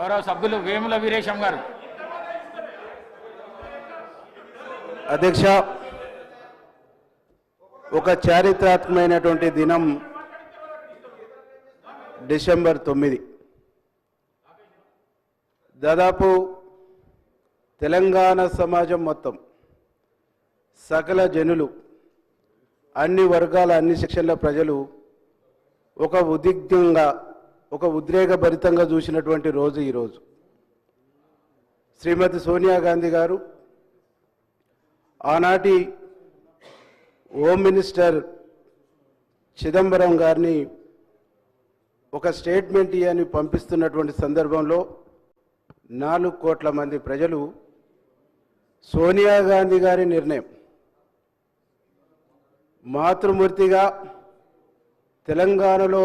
గౌరవ సభ్యులు వేముల వీరేశం గారు. అధ్యక్ష, ఒక చారిత్రాత్మకమైనటువంటి దినం డిసెంబర్ 9. దాదాపు తెలంగాణ సమాజం మొత్తం, సకల జనులు, అన్ని వర్గాల అన్ని సెక్షన్ల ప్రజలు ఒక ఉద్విగ్నంగా, ఒక ఉద్రేకభరితంగా చూసినటువంటి రోజు ఈరోజు. శ్రీమతి సోనియా గాంధీ గారు ఆనాటి హోమ్ మినిస్టర్ చిదంబరం గారిని ఒక స్టేట్మెంట్ ఇవ్వని పంపిస్తున్నటువంటి సందర్భంలో 4 కోట్ల మంది ప్రజలు సోనియా గాంధీ గారి నిర్ణయం, మాతృమూర్తిగా తెలంగాణలో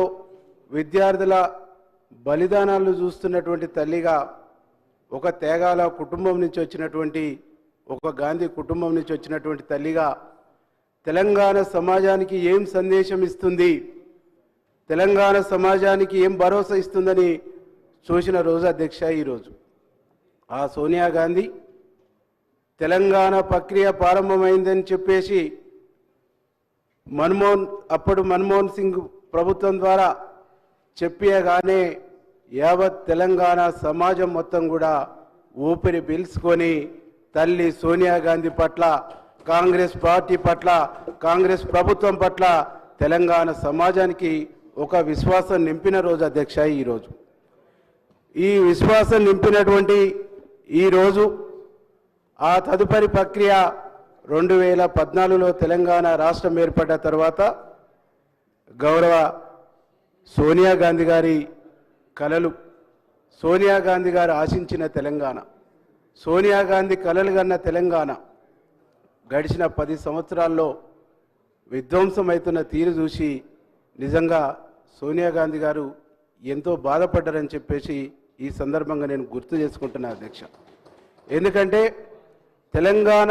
విద్యార్థుల బలిదానాలు చూస్తున్నటువంటి తల్లిగా, ఒక త్యాగాల కుటుంబం నుంచి వచ్చినటువంటి, ఒక గాంధీ కుటుంబం నుంచి వచ్చినటువంటి తల్లిగా తెలంగాణ సమాజానికి ఏం సందేశం ఇస్తుంది, తెలంగాణ సమాజానికి ఏం భరోసా ఇస్తుందని చూసిన రోజు అధ్యక్ష ఈరోజు. ఆ సోనియా గాంధీ తెలంగాణ ప్రక్రియ ప్రారంభమైందని చెప్పేసి అప్పుడు మన్మోహన్ సింగ్ ప్రభుత్వం ద్వారా చెప్పగానే యావత్ తెలంగాణ సమాజం మొత్తం కూడా ఊపిరి పీల్చుకొని తల్లి సోనియా గాంధీ పట్ల, కాంగ్రెస్ పార్టీ పట్ల, కాంగ్రెస్ ప్రభుత్వం పట్ల తెలంగాణ సమాజానికి ఒక విశ్వాసం నింపిన రోజు అధ్యక్ష ఈరోజు. ఈ విశ్వాసం నింపినటువంటి ఈరోజు ఆ తదుపరి ప్రక్రియ 2014లో తెలంగాణ రాష్ట్రం ఏర్పడ్డ తర్వాత గౌరవ సోనియా గాంధీ గారి కలలు, సోనియా గాంధీ గారు ఆశించిన తెలంగాణ, సోనియా గాంధీ కలలు కన్న తెలంగాణ గడిచిన 10 సంవత్సరాల్లో విధ్వంసమవుతున్న తీరు చూసి నిజంగా సోనియా గాంధీ గారు ఎంతో బాధపడ్డారని చెప్పేసి ఈ సందర్భంగా నేను గుర్తు చేసుకుంటున్నా అధ్యక్ష. ఎందుకంటే తెలంగాణ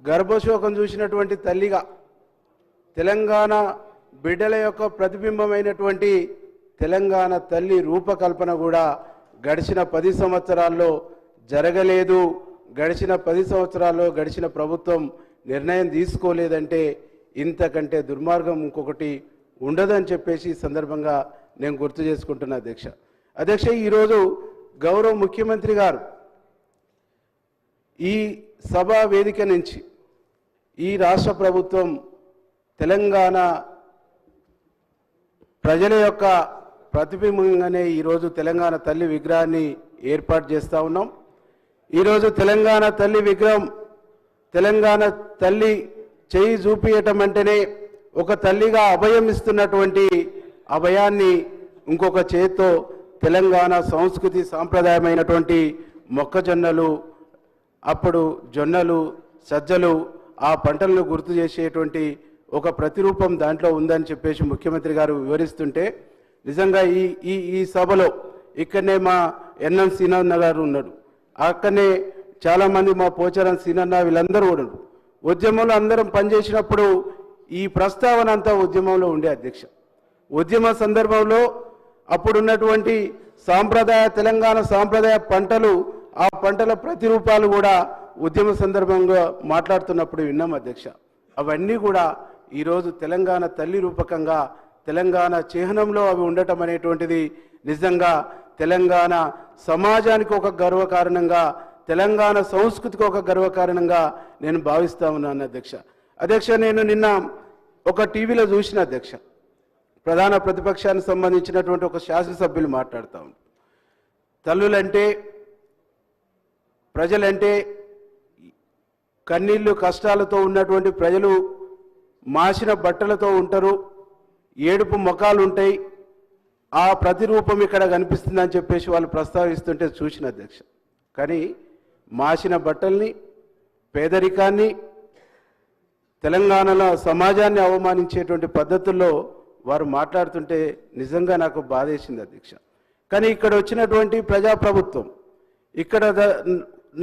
గర్భశోకం చూసినటువంటి తల్లిగా, తెలంగాణ బిడ్డల యొక్క ప్రతిబింబమైనటువంటి తెలంగాణ తల్లి రూపకల్పన కూడా గడిచిన 10 సంవత్సరాల్లో జరగలేదు. గడిచిన 10 సంవత్సరాల్లో గడిచిన ప్రభుత్వం నిర్ణయం తీసుకోలేదంటే ఇంతకంటే దుర్మార్గం ఇంకొకటి ఉండదని చెప్పేసి ఈ సందర్భంగా నేను గుర్తు చేసుకుంటున్నా అధ్యక్ష. అధ్యక్ష, ఈరోజు గౌరవ ముఖ్యమంత్రి గారు ఈ సభా వేదిక నుంచి ఈ రాష్ట్ర ప్రభుత్వం తెలంగాణ ప్రజల యొక్క ప్రతిబింబంగానే ఈరోజు తెలంగాణ తల్లి విగ్రహాన్ని ఏర్పాటు చేస్తూ ఉన్నాం. ఈరోజు తెలంగాణ తల్లి విగ్రహం, తెలంగాణ తల్లి చేయి చూపియటం అంటేనే ఒక తల్లిగా అభయం ఇస్తున్నటువంటి అభయాన్ని ఇంకొక చేత్తో తెలంగాణ సంస్కృతి సాంప్రదాయమైనటువంటి మొక్కజొన్నలు, అప్పుడు జొన్నలు, సజ్జలు, ఆ పంటలను గుర్తు చేసేటువంటి ఒక ప్రతిరూపం దాంట్లో ఉందని చెప్పేసి ముఖ్యమంత్రి గారు వివరిస్తుంటే నిజంగా ఈ సభలో ఇక్కడనే మా ఎన్ఎం సీనన్న గారు ఉన్నాడు, అక్కడనే చాలామంది మా పోచారం సీనన్న వీళ్ళందరూ ఉన్నారు. ఉద్యమంలో అందరం పనిచేసినప్పుడు ఈ ప్రస్తావన అంతా ఉద్యమంలో ఉండే అధ్యక్ష. ఉద్యమ సందర్భంలో అప్పుడున్నటువంటి సాంప్రదాయ తెలంగాణ సాంప్రదాయ పంటలు, ఆ పంటల ప్రతిరూపాలు కూడా ఉద్యమ సందర్భంగా మాట్లాడుతున్నప్పుడు విన్నాం అధ్యక్ష. అవన్నీ కూడా ఈరోజు తెలంగాణ తల్లి రూపకంగా తెలంగాణ చిహ్నంలో అవి ఉండటం అనేటువంటిది నిజంగా తెలంగాణ సమాజానికి ఒక గర్వకారణంగా, తెలంగాణ సంస్కృతికి ఒక గర్వకారణంగా నేను భావిస్తా ఉన్నాను అధ్యక్ష. అధ్యక్ష, నేను నిన్న ఒక టీవీలో చూసిన అధ్యక్ష, ప్రధాన ప్రతిపక్షానికి సంబంధించినటువంటి ఒక శాసనసభ్యులు మాట్లాడుతూ ఉన్నారు. తల్లులంటే, ప్రజలంటే కన్నీళ్ళు కష్టాలతో ఉన్నటువంటి ప్రజలు మాసిన బట్టలతో ఉంటారు, ఏడుపు ముఖాలు ఉంటాయి, ఆ ప్రతిరూపం ఇక్కడ కనిపిస్తుందని చెప్పేసి వాళ్ళు ప్రస్తావిస్తుంటే చూసిన అధ్యక్ష. కానీ మాసిన బట్టల్ని, పేదరికాన్ని, తెలంగాణలో సమాజాన్ని అవమానించేటువంటి పద్ధతుల్లో వారు మాట్లాడుతుంటే నిజంగా నాకు బాధేసింది అధ్యక్ష. కానీ ఇక్కడ వచ్చినటువంటి ప్రజాప్రభుత్వం, ఇక్కడ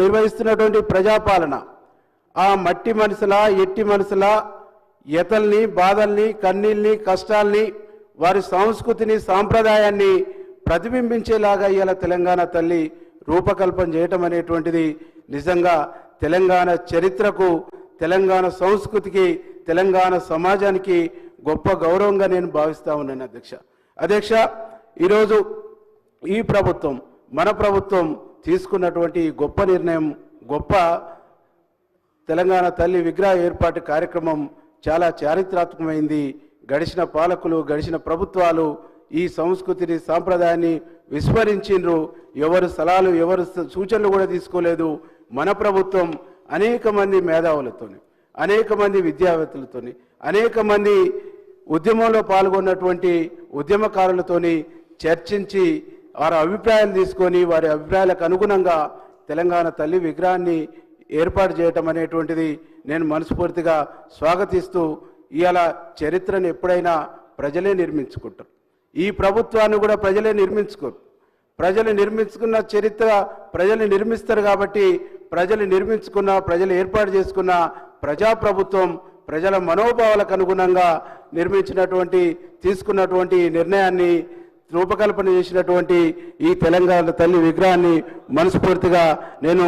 నిర్వహిస్తున్నటువంటి ప్రజాపాలన ఆ మట్టి మనసులా, ఎట్టి మనసులా యతల్ని, బాధల్ని, కన్నీల్ని, కష్టాల్ని, వారి సంస్కృతిని, సాంప్రదాయాన్ని ప్రతిబింబించేలాగా ఇవాళ తెలంగాణ తల్లి రూపకల్పన చేయటం అనేటువంటిది నిజంగా తెలంగాణ చరిత్రకు, తెలంగాణ సంస్కృతికి, తెలంగాణ సమాజానికి గొప్ప గౌరవంగా నేను భావిస్తూ ఉన్నాను అధ్యక్ష. ఈరోజు ఈ ప్రభుత్వం, మన ప్రభుత్వం తీసుకున్నటువంటి గొప్ప నిర్ణయం, గొప్ప తెలంగాణ తల్లి విగ్రహ ఏర్పాటు కార్యక్రమం చాలా చారిత్రాత్మకమైంది. గడిచిన పాలకులు, గడిచిన ప్రభుత్వాలు ఈ సంస్కృతిని, సాంప్రదాయాన్ని విస్మరించిండ్రు. ఎవరు సలహాలు, ఎవరు సూచనలు కూడా తీసుకోలేదు. మన ప్రభుత్వం అనేక మంది మేధావులతోని, అనేక మంది విద్యావేత్తలతోని, అనేక మంది ఉద్యమంలో పాల్గొన్నటువంటి ఉద్యమకారులతోని చర్చించి వారి అభిప్రాయాలు తీసుకొని వారి అభిప్రాయాలకు అనుగుణంగా తెలంగాణ తల్లి విగ్రహాన్ని ఏర్పాటు చేయటం అనేటువంటిది నేను మనస్ఫూర్తిగా స్వాగతిస్తూ, ఇవాళ చరిత్రను ఎప్పుడైనా ప్రజలే నిర్మించుకుంటారు. ఈ ప్రభుత్వాన్ని కూడా ప్రజలే నిర్మించుకోరు. ప్రజలు నిర్మించుకున్న చరిత్ర ప్రజలు నిర్మిస్తారు కాబట్టి ప్రజలు నిర్మించుకున్న, ప్రజలు ఏర్పాటు చేసుకున్న ప్రజాప్రభుత్వం ప్రజల మనోభావాలకు అనుగుణంగా నిర్మించినటువంటి, తీసుకున్నటువంటి నిర్ణయాన్ని రూపకల్పన చేసినటువంటి ఈ తెలంగాణ తల్లి విగ్రహాన్ని మనస్ఫూర్తిగా నేను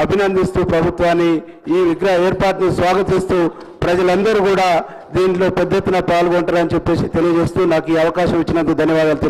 అభినందిస్తూ ప్రభుత్వాన్ని, ఈ విగ్రహ ఏర్పాటును స్వాగతిస్తూ ప్రజలందరూ కూడా దీంట్లో పెద్ద ఎత్తున పాల్గొంటారని చెప్పేసి తెలియజేస్తూ నాకు ఈ అవకాశం ఇచ్చినందుకు ధన్యవాదాలు.